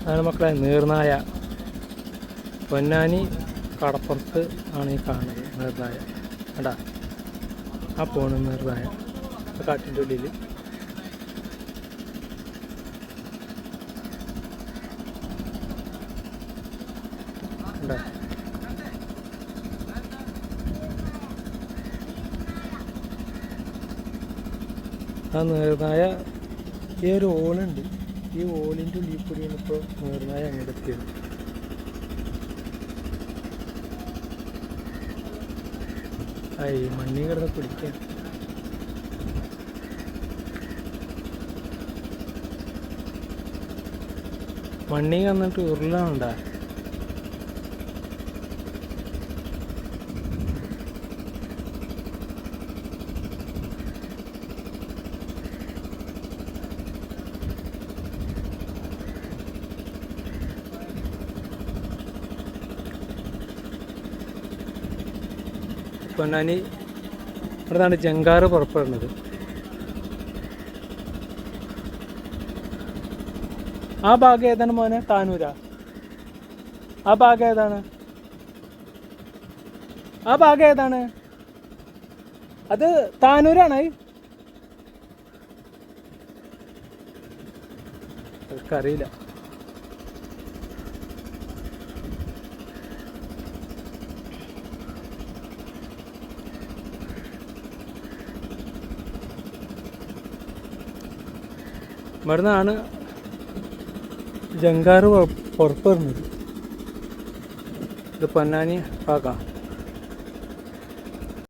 അതാണ് മക്കളെ നീർനായ. പൊന്നാനി കടപ്പുറത്ത് ആണ് ഈ കാണുന്നത് നീർനായ. കണ്ടാ ആ പോണ് നീർനായ കാട്ടിൻ്റെ ഉള്ളിൽ. കണ്ടാ ആ നീർനായ. ഈ ഒരു ഓളുണ്ട്, ഈ ഓലിൻ്റെ ഉള്ളിൽ കൂടിയാണ് ഇപ്പോൾ നീർനായ അങ്ങോട്ട് എത്തിയത്. ഈ മണ്ണി കിടന്ന് പിടിക്കാൻ. മണ്ണി കന്നിട്ട് ഉരുളാണ്ടാ. പൊന്നാനി ഇവിടുന്നാണ് ജങ്കാറ് പുറപ്പെടുന്നത്. ആ ഭാഗം ഏതാണ് മോനെ? താനൂരാ? ആ ഭാഗം ഏതാണ്? ആ ഭാഗം ഏതാണ്? അത് താനൂരാണ്. എനിക്കറിയില്ല. ഇവിടുന്നാണ് ജങ്കാറ് പുറപ്പെടുന്നത്. ഇത് പൊന്നാനി ഭാഗമാണ്.